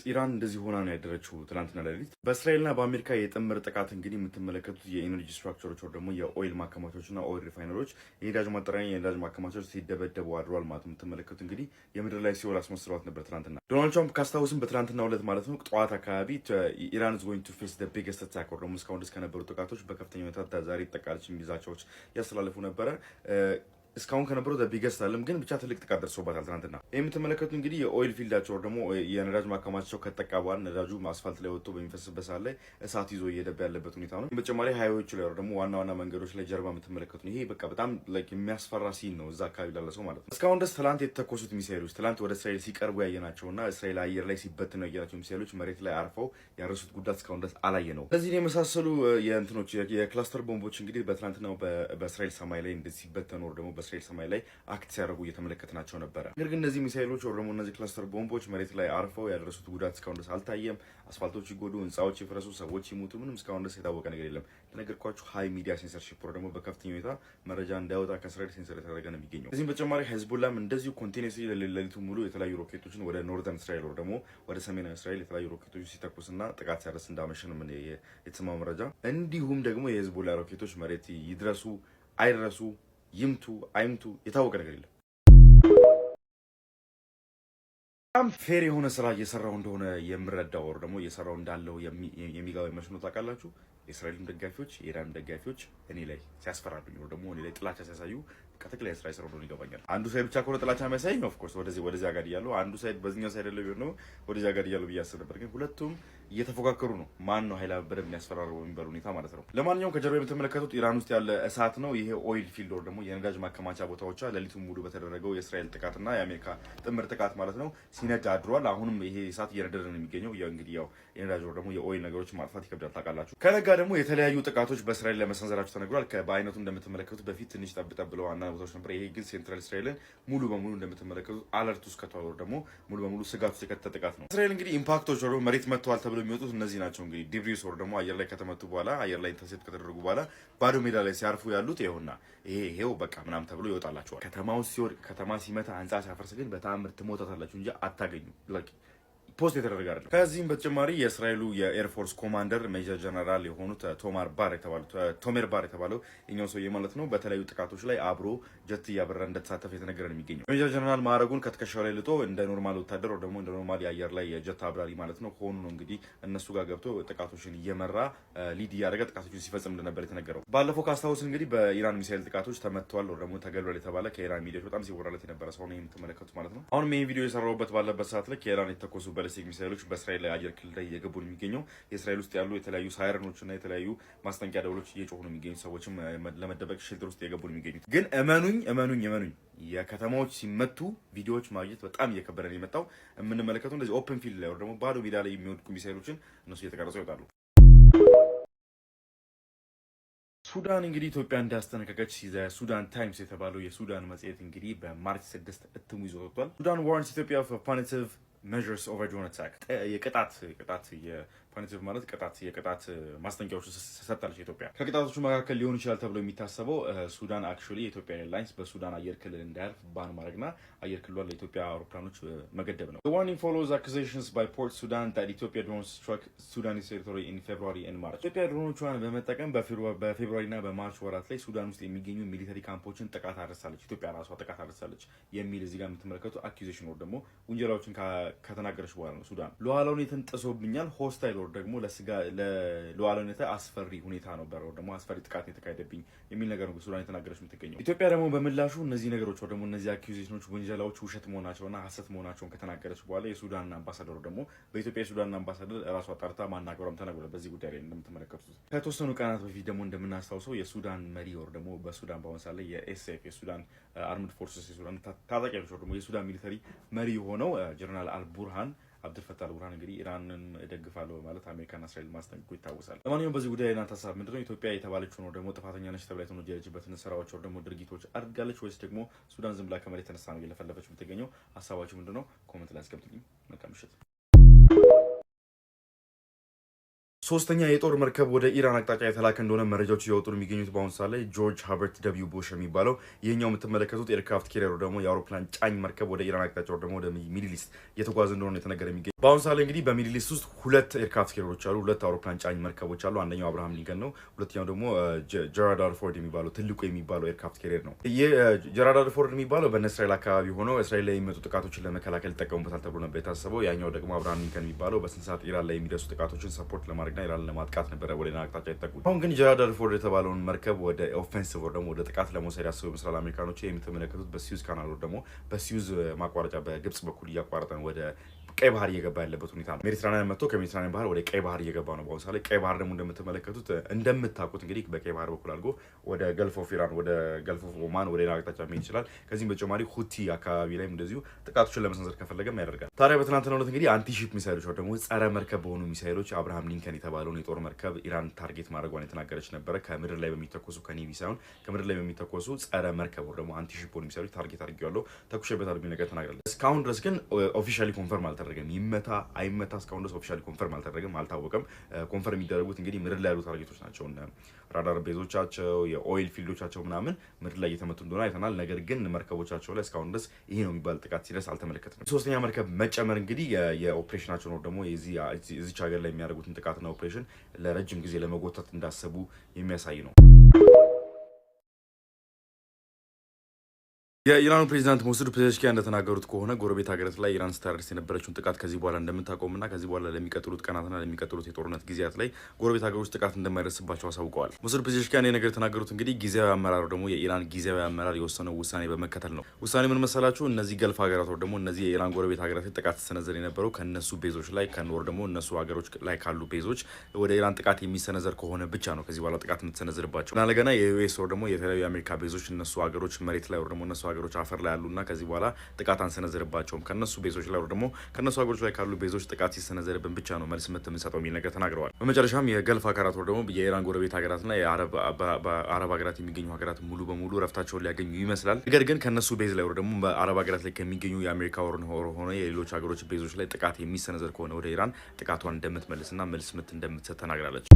ኢራን እንደዚህ ሆና ነው ያደረችው ትናንትና ሌሊት በእስራኤልና በአሜሪካ የጥምር ጥቃት እንግዲህ የምትመለከቱት የኢነርጂ ስትራክቸሮች ወይ ደግሞ የኦይል ማከማቻዎችና ኦይል ሪፋይነሮች የነዳጅ ማጣሪያ የነዳጅ ማከማቻዎች ሲደበደቡ አድሯል ማለት የምትመለከቱት እንግዲህ የምድር ላይ ሲኦል አስመስሏት ነበር ትናንትና። ዶናልድ ትራምፕ ካስታውስን በትናንትናው ዕለት ማለት ነው ጠዋት አካባቢ ኢራን is going to face the biggest attack ወይ ደግሞ እስካሁን ድረስ ከነበሩ ጥቃቶች በከፍተኛ ሁኔታ ዛሬ ይጠቃለች የሚል ዛቻዎች ያስተላልፉ ነበረ። እስካሁን ከነበረው ቢገስት አለም ግን ብቻ ትልቅ ጥቃት ደርሶባታል ትናንትና። የምትመለከቱት እንግዲህ የኦይል ፊልዳቸው ደግሞ የነዳጅ ማከማቻቸው ከጠቃ በኋላ ነዳጁ አስፋልት ላይ ወጥቶ በሚፈስበት ሰዓት ላይ እሳት ይዞ እየደባ ያለበት ሁኔታ ነው። በተጨማሪ ሃይዌዎች ላይ ደግሞ ዋና ዋና መንገዶች ላይ ጀርባ የምትመለከቱት ይሄ በቃ በጣም የሚያስፈራ ሲን ነው እዛ አካባቢ ላለ ሰው ማለት ነው። እስካሁን ድረስ ትላንት የተተኮሱት ሚሳኤሎች ትላንት ወደ እስራኤል ሲቀርቡ ያየናቸውና እስራኤል አየር ላይ ሲበትን ነው ያየናቸው ሚሳኤሎች መሬት ላይ አርፈው ያረሱት ጉዳት እስካሁን ድረስ አላየ ነው። እነዚህን የመሳሰሉ የእንትኖች የክላስተር ቦምቦች እንግዲህ በትናንትናው በእስራኤል ሰማይ ላይ እንደዚህ ሲበተኑ ደግሞ በእስራኤል ሰማይ ላይ አክት ሲያደርጉ እየተመለከትናቸው ነበረ። ነገር ግን እነዚህ ሚሳኤሎች ወይ ደግሞ እነዚህ ክላስተር ቦምቦች መሬት ላይ አርፈው ያደረሱት ጉዳት እስካሁን ድረስ አልታየም። አስፋልቶች ይጎዱ፣ ህንፃዎች ይፍረሱ፣ ሰዎች ይሞቱ፣ ምንም እስካሁን ድረስ የታወቀ ነገር የለም። እንደነገርኳችሁ ሃይ ሚዲያ ሴንሰርሺፕ ወይ ደግሞ በከፍተኛ ሁኔታ መረጃ እንዳይወጣ ከእስራኤል ሴንሰር የተደረገ ነው የሚገኘው። ከዚህም በተጨማሪ ሄዝቦላም እንደዚሁ ኮንቲኒስሊ ሌሊቱን ሙሉ የተለያዩ ሮኬቶችን ወደ ኖርዘርን እስራኤል ወይ ደግሞ ወደ ሰሜናዊ እስራኤል የተለያዩ ሮኬቶችን ሲተኩስና ጥቃት ሲያደርስ እንዳመሸ ነው የተሰማው መረጃ። እንዲሁም ደግሞ የሄዝቦላ ሮኬቶች መሬት ይድረሱ አይድረሱ ይምቱ አይምቱ የታወቀ ነገር የለም። በጣም ፌር የሆነ ስራ እየሰራው እንደሆነ የምረዳው ወር ደግሞ እየሰራው እንዳለው የሚጋው መስሎ ታውቃላችሁ። የእስራኤልም ደጋፊዎች የኢራን ደጋፊዎች እኔ ላይ ሲያስፈራሩኝ ወር ደግሞ እኔ ላይ ጥላቻ ሲያሳዩ ከትክክል የስራ ይሰራው እንደሆነ ይገባኛል። አንዱ ሳይድ ብቻ ከሆነ ጥላቻ የሚያሳየኝ ኦፍ ኮርስ ወደዚህ ጋር እያለው አንዱ ሳይድ በዚህኛው ሳይድ ያለው ቢሆን ነው ወደዚህ ጋር እያለው ብያስብ ነበር። ግን ሁለቱም እየተፎካከሩ ነው። ማን ነው ኃይል በደንብ የሚያስፈራረው የሚባል ሁኔታ ማለት ነው። ለማንኛውም ከጀርባ የምትመለከቱት ኢራን ውስጥ ያለ እሳት ነው። ይሄ ኦይል ፊልድ ወር ደግሞ የነዳጅ ማከማቻ ቦታዎቿ ሌሊቱን ሙሉ በተደረገው የእስራኤል ጥቃትና የአሜሪካ ጥምር ጥቃት ማለት ነው ሲነድ አድሯል። አሁንም ይሄ እሳት እየነደደ ነው የሚገኘው። ያው እንግዲህ ያው የነዳጅ ወር ደግሞ የኦይል ነገሮች ማጥፋት ይከብዳል ታውቃላችሁ። ከነጋ ደግሞ የተለያዩ ጥቃቶች በእስራኤል ለመሰንዘራቸው ተነግሯል። በአይነቱ እንደምትመለከቱት በፊት ትንሽ ጠብጠብ ብለው አንዳንድ ቦታዎች ነበር። ይሄ ግን ሴንትራል እስራኤልን ሙሉ በሙሉ እንደምትመለከቱት አለርት ውስጥ ከተዋወሩ ደግሞ ሙሉ በሙሉ ስጋት ውስጥ የከተተ ጥቃት ነው። እስራኤል እንግዲህ ኢምፓክቶች ወር መሬት መጥተዋል ተብለው የሚወጡት እነዚህ ናቸው። እንግዲህ ዲብሪስ ወር ደግሞ አየር ላይ ከተመቱ በኋላ አየር ላይ ኢንተርሴፕት ከተደረጉ በኋላ ባዶ ሜዳ ላይ ሲያርፉ ያሉት ይሄውና ይሄው በቃ ምናምን ተብሎ ይወጣላቸዋል። ከተማው ሲወድቅ ከተማ ሲመታ ህንጻ ሲያፈርስ ግን በተአምር ትሞታታላችሁ እንጂ አታገኙ ፖስት የተደረገ አይደለም። ከዚህም በተጨማሪ የእስራኤሉ የኤርፎርስ ኮማንደር ሜጀር ጀነራል የሆኑት ቶሜር ባር የተባለው እኛው ሰውዬ ማለት ነው በተለያዩ ጥቃቶች ላይ አብሮ ጀት እያበረረ እንደተሳተፈ የተነገረ ነው የሚገኘው። ሜጀር ጀነራል ማዕረጉን ከትከሻው ላይ ልጦ እንደ ኖርማል ወታደር ወይ ደግሞ እንደ ኖርማል የአየር ላይ የጀት አብራሪ ማለት ነው ከሆኑ ነው እንግዲህ እነሱ ጋር ገብቶ ጥቃቶችን እየመራ ሊድ እያደረገ ጥቃቶችን ሲፈጽም እንደነበር የተነገረው። ባለፈው ካስታውስ እንግዲህ በኢራን ሚሳኤል ጥቃቶች ተመትተዋል ወይ ደግሞ ተገድሏል የተባለ ከኢራን ሚዲያዎች በጣም ሲወራለት የነበረ ሰው ነው የምትመለከቱት ማለት ነው። አሁንም ይሄ ቪዲዮ የሰራሁበት ባለበት ሰዓት ላይ ከኢራን የተኮሱ ባሊስቲክ ሚሳኤሎች በእስራኤል ላይ አየር ክልል ላይ እየገቡ ነው የሚገኘው። የእስራኤል ውስጥ ያሉ የተለያዩ ሳይረኖች እና የተለያዩ ማስጠንቀቂያ ደወሎች እየጮሁ ነው የሚገኙት። ሰዎችም ለመደበቅ ሼልተር ውስጥ እየገቡ ነው የሚገኙት። ግን እመኑኝ የከተማዎች ሲመቱ ቪዲዮዎች ማግኘት በጣም እየከበደ ነው የመጣው። የምንመለከተው እንደዚህ ኦፕን ፊልድ ላይ ወይ ደግሞ ባዶ ሜዳ ላይ የሚወድቁ ሚሳኤሎችን እነሱ እየተቀረጹ ይወጣሉ። ሱዳን እንግዲህ ኢትዮጵያ እንዳስጠነቀቀች ሱዳን ታይምስ የተባለው የሱዳን መጽሔት እንግዲህ በማርች 6 እትሙ ይዞ ወጥቷል። ሱዳን ዋርንስ ኢትዮጵያ ኦፍ ፐኒቲቭ measures over drone attack የቅጣት ማለት የቅጣት ማስጠንቀቂያዎች ሰጣለች ኢትዮጵያ። ከቅጣቶቹ መካከል ሊሆን ይችላል ተብሎ የሚታሰበው ሱዳን አክቹአሊ የኢትዮጵያ ኤርላይንስ በሱዳን አየር ክልል እንዳያልፍ ባን ማድረግና አየር ክልሏን ለኢትዮጵያ አውሮፕላኖች መገደብ ነው። The warning follows accusations by Port Sudan that Ethiopia drones struck Sudanese territory in February and March. ኢትዮጵያ ድሮኖቿን በመጠቀም በፌብሩዋሪና በማርች ወራት ላይ ሱዳን ውስጥ የሚገኙ ሚሊተሪ ካምፖችን ጥቃት አድርሳለች፣ ኢትዮጵያ ራሷ ጥቃት አድርሳለች የሚል እዚህ ጋር የምትመለከቱ አኪዩዜሽን ወር ደግሞ ውንጀላዎችን ከተናገረች በኋላ ነው ሱዳን ሉዓላዊነትን ጥሶብኛል ሆስታይል ወር ደግሞ ለሉዓላዊነት አስፈሪ ሁኔታ ነው በረው ደግሞ አስፈሪ ጥቃት የተካሄደብኝ የሚል ነገር ነው ሱዳን የተናገረች የምትገኘው። ኢትዮጵያ ደግሞ በምላሹ እነዚህ ነገሮች ወር ደግሞ እነዚህ አኪዩዜሽኖች ወንጀላዎች ውሸት መሆናቸውና ሐሰት መሆናቸውን ከተናገረች በኋላ የሱዳን አምባሳደር ደግሞ በኢትዮጵያ የሱዳን አምባሳደር ራሷ ጠርታ ማናገሯም ተነግሯል። በዚህ ጉዳይ ላይ እንደምትመለከቱት ከተወሰኑ ቀናት በፊት ደግሞ እንደምናስታውሰው የሱዳን መሪ ወር ደግሞ በሱዳን በአሁን ሰዓት ላይ የኤስኤፍ የሱዳን አርምድ ፎርስስ የሱዳን ታጣቂዎች ወር ደግሞ የሱዳን ሚሊተሪ መሪ የሆነው ጀነራል አልቡርሃን አብዱልፈታህ አልቡርሃን እንግዲህ ኢራንን እደግፋለሁ ማለት አሜሪካና እስራኤል ማስጠንቀቁ ይታወሳል። ለማንኛውም በዚህ ጉዳይ እናንተ ሀሳብ ምንድነው? ኢትዮጵያ የተባለችው ነው ደግሞ ጥፋተኛ ነች ተብላ የተወነጀለችበትን ስራዎች ወር ደግሞ ድርጊቶች አድርጋለች ወይስ ደግሞ ሱዳን ዝም ብላ ከመሬት ተነሳ ነው እየለፈለፈች የምትገኘው? ሀሳባችሁ ምንድነው? ኮሜንት ላይ አስቀምጡልኝ። መልካም ምሽት። ሶስተኛ የጦር መርከብ ወደ ኢራን አቅጣጫ የተላከ እንደሆነ መረጃዎች እየወጡ ነው የሚገኙት። በአሁኑ ሰዓት ላይ ጆርጅ ሃርበርት ደብሊው ቡሽ የሚባለው ይሄኛው የምትመለከቱት ኤርክራፍት ኬሪየር ደግሞ የአውሮፕላን ጫኝ መርከብ ወደ ኢራን አቅጣጫ ደግሞ ወደ ሚድል ኢስት እየተጓዘ እንደሆነ የተነገረ የሚገኝ። በአሁኑ ሰዓት ላይ እንግዲህ በሚድል ኢስት ውስጥ ሁለት ኤርክራፍት ካሪየሮች አሉ፣ ሁለት አውሮፕላን ጫኝ መርከቦች አሉ። አንደኛው አብርሃም ሊንከን ነው፣ ሁለተኛው ደግሞ ጀራልድ አር ፎርድ የሚባለው ትልቁ የሚባለው ኤርክራፍት ካሪየር ነው። ይህ ጀራልድ አር ፎርድ የሚባለው በእነ እስራኤል አካባቢ ሆኖ እስራኤል ላይ የሚመጡ ጥቃቶችን ለመከላከል ይጠቀሙበታል ተብሎ ነበር የታሰበው። ያኛው ደግሞ አብርሃም ሊንከን የሚባለው በስንት ሰዓት ኢራን ላይ የሚደርሱ ጥቃቶችን ሰፖርት ለማድረግና ኢራን ለማጥቃት ነበረ ወደ ሌላ አቅጣጫ ይጠቁት። አሁን ግን ጀራልድ አር ፎርድ የተባለውን መርከብ ወደ ኦፌንሲቭ ወር ደግሞ ወደ ጥቃት ለመውሰድ ያስቡ ይመስላል አሜሪካኖች። የምትመለከቱት በሲዩዝ ካናል ወር ደግሞ በሲዩዝ ማቋረጫ በግብጽ በኩል እያቋረጠ ነው ወደ ቀይ ባህር እየገባ ያለበት ሁኔታ ነው። ሜዲትራኒያን መጥቶ ከሜዲትራኒያን ባህር ወደ ቀይ ባህር እየገባ ነው በአሁኑ ሰዓት ላይ። ቀይ ባህር ደግሞ እንደምትመለከቱት እንደምታውቁት እንግዲህ በቀይ ባህር በኩል አድርጎ ወደ ገልፍ ኦፍ ኢራን ወደ ገልፍ ኦፍ ኦማን ወደ ሌላ አቅጣጫ መሄድ ይችላል። ከዚህም በተጨማሪ ሁቲ አካባቢ ላይም እንደዚሁ ጥቃቶችን ለመሰንዘር ከፈለገም ያደርጋል። ታዲያ በትናንትናው ዕለት እንግዲህ አንቲሺፕ ሚሳይሎች ደግሞ ጸረ መርከብ በሆኑ ሚሳይሎች አብርሃም ሊንከን የተባለውን የጦር መርከብ ኢራን ታርጌት ማድረጓን የተናገረች ነበረ። ከምድር ላይ በሚተኮሱ ከኔቪ ሳይሆን ከምድር ላይ በሚተኮሱ ጸረ መርከብ ደግሞ አንቲሺፕ በሆኑ ሚሳይሎች ታርጌት አድርጌዋለሁ ተኩሼበታል የሚል ነገር ተናግራለች። እስካሁን ድረስ ግን ኦፊሻሊ ኮንፈርም አልተደረገም። ይመታ አይመታ እስካሁን ድረስ ኦፊሻሊ ኮንፈርም አልተደረገም፣ አልታወቀም። ኮንፈርም የሚደረጉት እንግዲህ ምድር ላይ ያሉ ታርጌቶች ናቸው። ራዳር ቤዞቻቸው፣ የኦይል ፊልዶቻቸው ምናምን ምድር ላይ እየተመቱ እንደሆነ አይተናል። ነገር ግን መርከቦቻቸው ላይ እስካሁን ድረስ ይሄ ነው የሚባል ጥቃት ሲደርስ አልተመለከትንም። ሶስተኛ መርከብ መጨመር እንግዲህ የኦፕሬሽናቸው ነው ደግሞ የዚች ሀገር ላይ የሚያደርጉትን ጥቃትና ኦፕሬሽን ለረጅም ጊዜ ለመጎተት እንዳሰቡ የሚያሳይ ነው። የኢራኑ ፕሬዚዳንት መሱድ ፔዜሽኪያን እንደተናገሩት ከሆነ ጎረቤት ሀገራት ላይ ኢራን ስታደርስ የነበረችውን ጥቃት ከዚህ በኋላ እንደምታቆምና ከዚህ በኋላ ለሚቀጥሉት ቀናትና ለሚቀጥሉት የጦርነት ጊዜያት ላይ ጎረቤት ሀገሮች ጥቃት እንደማይደርስባቸው አሳውቀዋል። መሱድ ፔዜሽኪያን ነገር የተናገሩት እንግዲህ ጊዜያዊ አመራሩ ደግሞ የኢራን ጊዜያዊ አመራር የወሰነው ውሳኔ በመከተል ነው። ውሳኔ ምን መሰላችሁ? እነዚህ ገልፍ ሀገራት ደግሞ እነዚህ የኢራን ጎረቤት ሀገራት ላይ ጥቃት ሲሰነዘር የነበረው ከነሱ ቤዞች ላይ ከኖር ደግሞ እነሱ ሀገሮች ላይ ካሉ ቤዞች ወደ ኢራን ጥቃት የሚሰነዘር ከሆነ ብቻ ነው ከዚህ በኋላ ጥቃት የምትሰነዝርባቸው እና ለገና የዩኤስ ወር ደግሞ የተለያዩ የአሜሪካ ቤዞች እነሱ ሀገሮች መሬት ላይ ወር ደግሞ እነሱ ሀገሮች አፈር ላይ ያሉና ከዚህ በኋላ ጥቃት አንሰነዝርባቸውም ከነሱ ቤዞች ላይ ደግሞ ከነሱ ሀገሮች ላይ ካሉ ቤዞች ጥቃት ሲሰነዘርብን ብቻ ነው መልስ ምት የምንሰጠው የሚል ነገር ተናግረዋል። በመጨረሻም የገልፍ ሀገራት ደግሞ የኢራን ጎረቤት ሀገራትና የአረብ ሀገራት የሚገኙ ሀገራት ሙሉ በሙሉ ረፍታቸውን ሊያገኙ ይመስላል። ነገር ግን ከነሱ ቤዝ ላይ ደግሞ በአረብ ሀገራት ላይ ከሚገኙ የአሜሪካ ሆነ የሌሎች ሀገሮች ቤዞች ላይ ጥቃት የሚሰነዘር ከሆነ ወደ ኢራን ጥቃቷን እንደምትመልስና መልስ ምት እንደምትሰጥ ተናግራለች።